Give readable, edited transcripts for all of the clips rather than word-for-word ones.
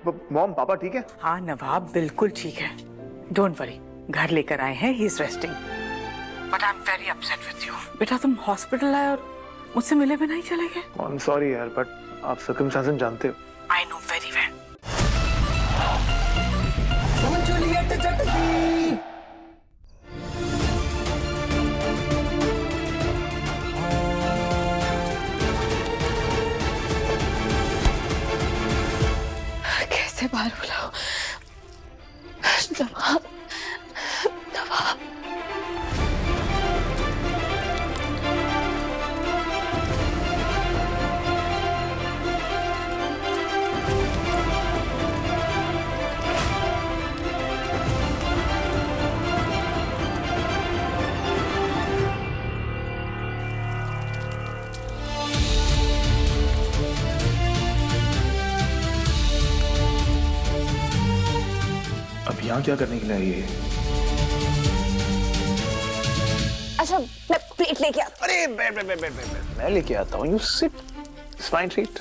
Mom पापा ठीक है? हाँ नवाब बिल्कुल ठीक है, डोंट वरी। घर लेकर आए हैं, he is resting, but I am very upset with you. बेटा तुम हॉस्पिटल आए और मुझसे मिले भी नहीं चले गए। आई एम सॉरी यार, बट आप सर्कमस्टेंसेस जानते हो। I know very well. कैसे बाहर बुलाओ? नवाब, नवाब। अब यहाँ क्या करने के लिए आई है? अच्छा मैं प्लेट लेके आता। अरे मैं लेके आता हूँ। You sit, it's fine treat.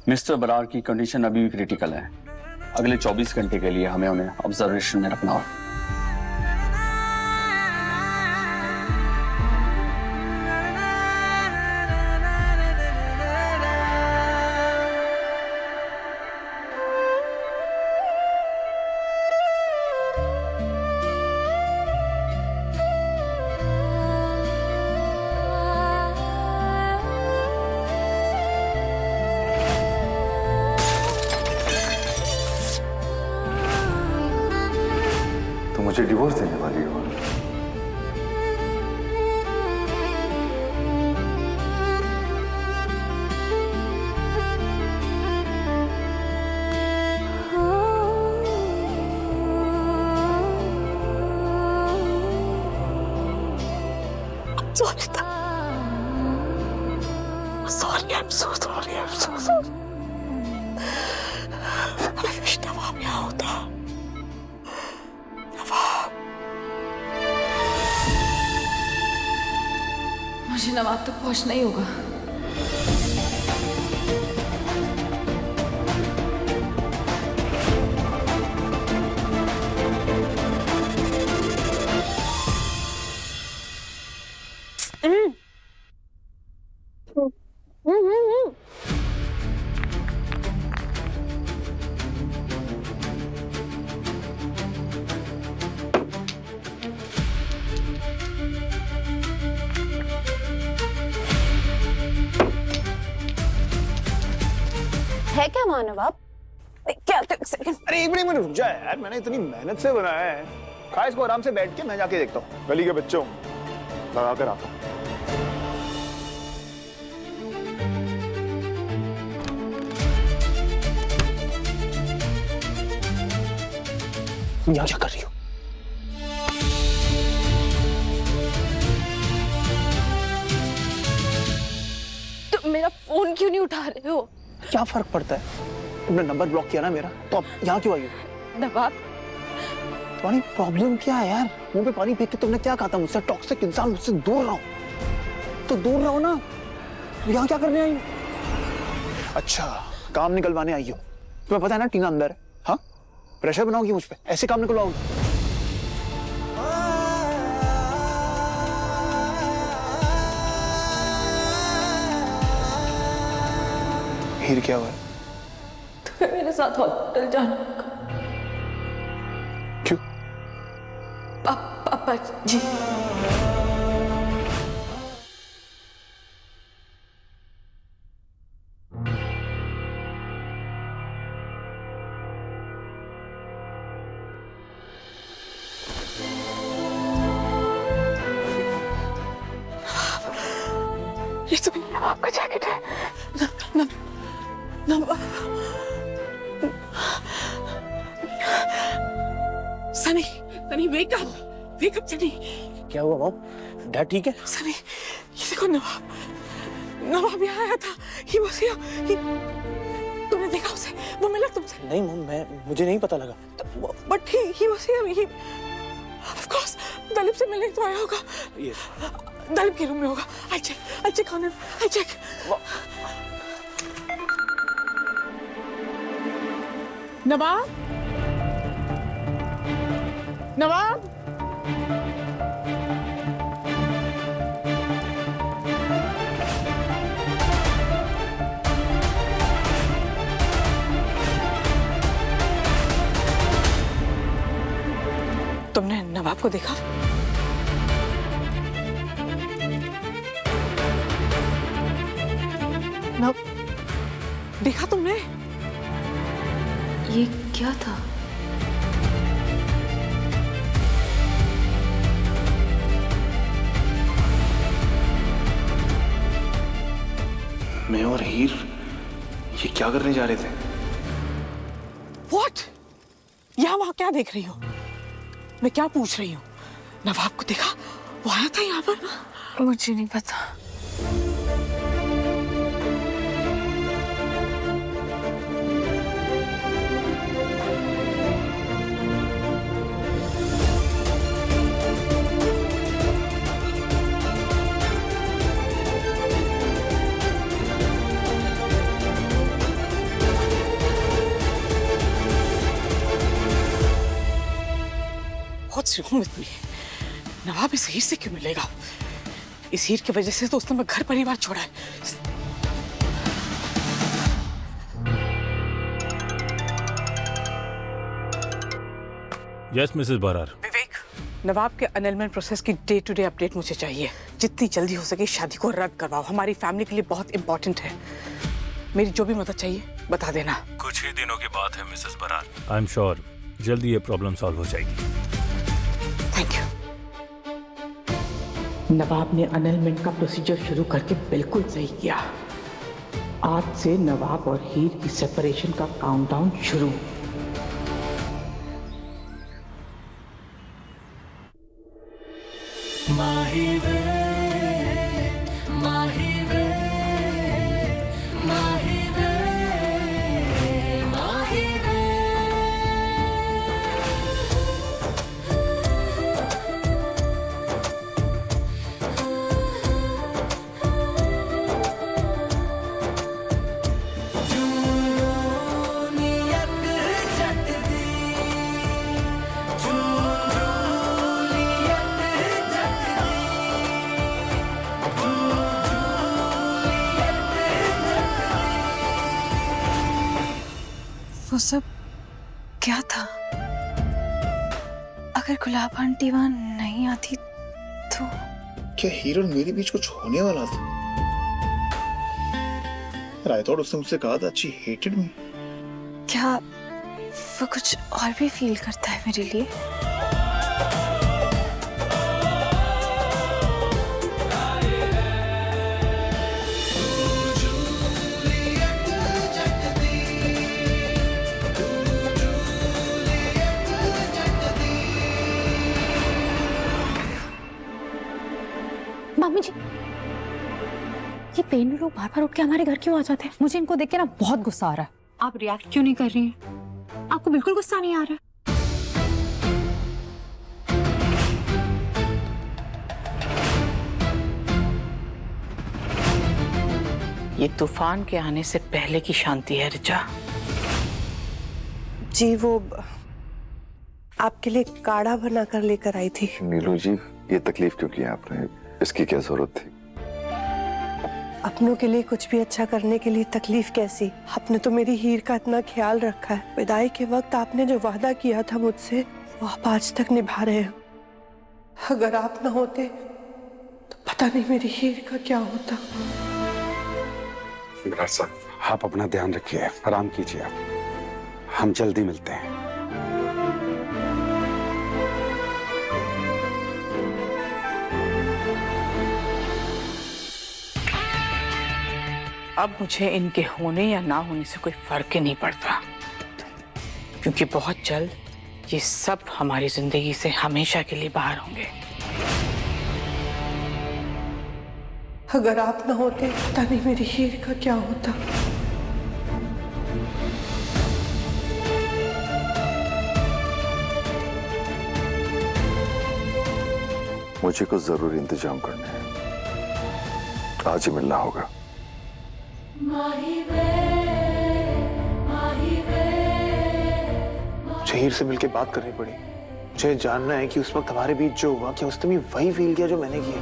Mister Brar की कंडीशन अभी भी क्रिटिकल है। अगले 24 घंटे के लिए हमें उन्हें ऑब्जर्वेशन में रखना होगा। तो मुझे डिवोर्स देने वाली हो? सॉरी था, sorry, I am so sorry, I am so sorry. I wish Nawab यहाँ होता। मुझे नवाब तक पहुंचना ही होगा। है क्या मानव आप? क्या तो एक सेकंड। अरे एक मिनट रुक जा यार, मैंने इतनी मेहनत से बनाया है। खा इसको आराम से बैठ के, मैं जाके देखता हूँ। गली के बच्चों लगा कर आता हूँ। तुम यहाँ क्या कर रही हो? तुम मेरा फोन क्यों नहीं उठा रहे हो? क्या फर्क पड़ता है? तुमने नंबर ब्लॉक किया ना मेरा, तो अब यहाँ क्यों आई हो? नवाब, तुम्हारी प्रॉब्लम क्या है यार? मुंह पे पानी फेंक के तुमने क्या कहा था मुझसे? टॉक्सिक इंसान, मुझसे दूर रहो। तो दूर रहो ना। तो यहाँ क्या करने आई हो? अच्छा, काम निकलवाने आई हो। तुम्हें पता है ना टीना अंदर है। हाँ, प्रेशर बनाओगी मुझ पे, ऐसे काम निकलवाओगी? हीर क्या हुआ? तुम्हें मेरे साथ हॉस्पिटल जाना होगा। क्यों? पापा जी। ये तो आपका जैकेट है। Sunny, Sunny wake up Sunny. क्या हुआ मॉम? डैड ठीक है? सनी, ये देखो नवाब यहाँ आया था। He was here. तुमने देखा उसे? वो मिला तुमसे? नहीं मॉम, मुझे नहीं पता लगा। But he was here. Of course, Dalip से मिलने तो आया होगा। Yes. दलीप के रूम में होगा। I'll check on him. I'll check. नवाब? तुमने नवाब को देखा? देखा तुमने? ये क्या था? मैं और हीर ये क्या करने जा रहे थे? What? यहाँ वहाँ क्या देख रही हो? मैं क्या पूछ रही हूँ? नवाब को देखा? वो आया था यहाँ पर? मुझे नहीं पता। What's wrong with me? नवाब इस हीर से क्यों मिलेगा? इस हीर की वजह से तो उसने घर परिवार छोड़ा है। Yes Mrs Brar. विवेक, नवाब के अनलमेंट प्रोसेस की डे टू डे अपडेट मुझे चाहिए। जितनी जल्दी हो सके शादी को रद्द करवाओ। हमारी फैमिली के लिए बहुत इंपॉर्टेंट है। मेरी जो भी मदद चाहिए बता देना। कुछ ही दिनों की बात है missus Brar. I am sure जल्दी ये प्रॉब्लम सॉल्व हो जाएगी। Thank you. नवाब ने अनलमेंट का प्रोसीजर शुरू करके बिल्कुल सही किया। आज से नवाब और हीर की सेपरेशन का काउंटडाउन शुरू। वो सब क्या था? अगर गुलाब आंटी वहां नहीं आती तो क्या हीर और मेरे बीच कुछ होने वाला था? I thought उसने मुझसे कहा था she hated me. क्या वो कुछ और भी फील करता है मेरे लिए? मामी जी, ये पेन लोग बार बार उठ के हमारे घर क्यों आ जाते हैं? मुझे इनको देख के ना बहुत गुस्सा आ रहा है। आप रिएक्ट क्यों नहीं कर रही हैं? आपको बिल्कुल गुस्सा नहीं आ रहा है? ये तूफान के आने से पहले की शांति है ऋचा। जी वो आपके लिए काढ़ा बना कर लेकर आई थी। नीलू जी, ये तकलीफ क्यों की आपने? इसकी क्या जरूरत थी? अपनों के लिए कुछ भी अच्छा करने के लिए तकलीफ कैसी? आपने तो मेरी हीर का इतना ख्याल रखा है। विदाई के वक्त आपने जो वादा किया था मुझसे वो आप आज तक निभा रहे हो। अगर आप ना होते तो पता नहीं मेरी हीर का क्या होता। बरार साहब, आप अपना ध्यान रखिए, आराम कीजिए आप। हम जल्दी मिलते हैं। अब मुझे इनके होने या ना होने से कोई फर्क ही नहीं पड़ता, क्योंकि बहुत जल्द ये सब हमारी जिंदगी से हमेशा के लिए बाहर होंगे। अगर आप ना होते पता नहीं मेरी हीर का क्या होता। मुझे कुछ जरूरी इंतजाम करने हैं, आज ही मिलना होगा। मुझे हीर से मिलके बात करनी पड़ी। मुझे जानना है कि उस वक्त हमारे बीच जो हुआ, क्या उसने भी वही फील किया जो मैंने किया।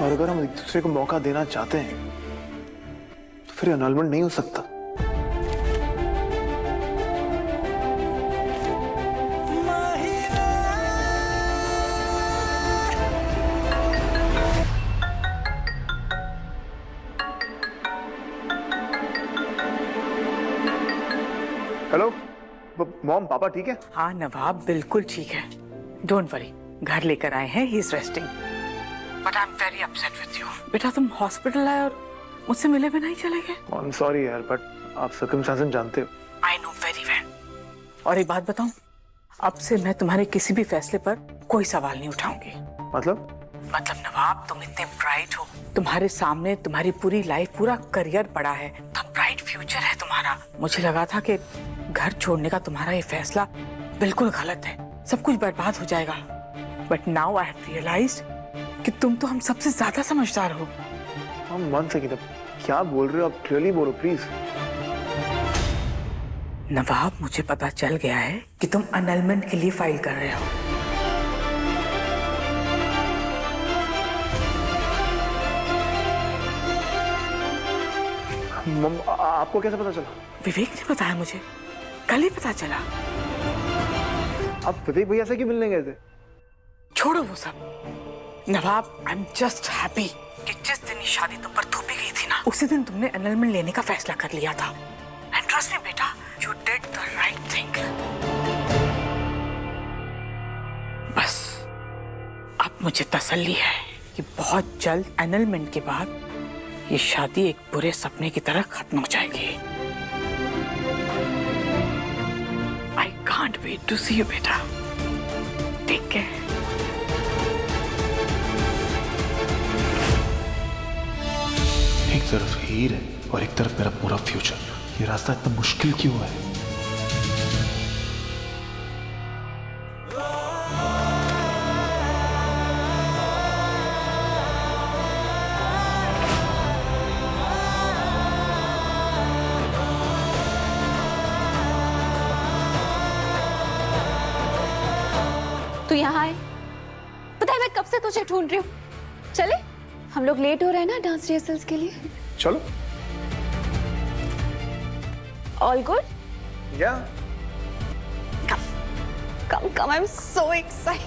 और अगर हम एक दूसरे को मौका देना चाहते हैं तो फिर एनरोलमेंट नहीं हो सकता। हेलो मॉम, पापा ठीक है? हाँ नवाब, बिल्कुल ठीक है। डोंट वरी, घर लेकर आए हैं, he is resting. But I am very upset with you. बेटा तुम हॉस्पिटल आए और मुझसे मिले भी नहीं चले गए। आई एम सॉरी यार, बट आप सर्कमस्टेंसेस जानते हो। I know very well. और एक बात बताऊं, अब से मैं तुम्हारे किसी भी फैसले पर कोई सवाल नहीं उठाऊंगी। मतलब नवाब, तुम इतने ब्राइट हो, तुम्हारे सामने तुम्हारी पूरी लाइफ, पूरा करियर पड़ा है, तो ब्राइट फ्यूचर है तुम्हारा। मुझे लगा था कि घर छोड़ने का तुम्हारा ये फैसला बिल्कुल गलत है, सब कुछ बर्बाद हो जाएगा। But now I have realised कि तुम तो हम सबसे ज्यादा समझदार हो। हम वन सेकंड, क्या बोल रहे हो आप? क्लियरली बोलो प्लीज। नवाब, मुझे पता चल गया है कि तुम अनलमेंट के लिए फाइल कर रहे हो। मम, आपको कैसे पता चला? विवेक ने बताया मुझे, कल ही पता चला। आप विवेक भैया से क्यों मिलने गए थे? छोड़ो वो सब नवाब, आई एम जस्ट हैप्पी कि जिस दिन ये शादी तुम पर थोपी गई थी ना, उसी दिन तुमने एनरोलमेंट लेने का फैसला कर लिया था। एंड ट्रस्ट मी बेटा, you did the right thing. बस अब मुझे तसल्ली है कि बहुत जल्द एनरोलमेंट के बाद ये शादी एक बुरे सपने की तरह खत्म हो जाएगी। I can't wait to see you बेटा। Take care. एक तरफ हीर है और एक तरफ मेरा पूरा फ्यूचर। ये रास्ता इतना मुश्किल क्यों है? तू यहाँ आए, पता है मैं कब से तुझे ढूंढ रही हूँ। चले, हम लोग लेट हो रहे हैं ना डांस रिहर्सल्स के लिए। चलो। All good? या कम, आई एम सो एक्साइटेड।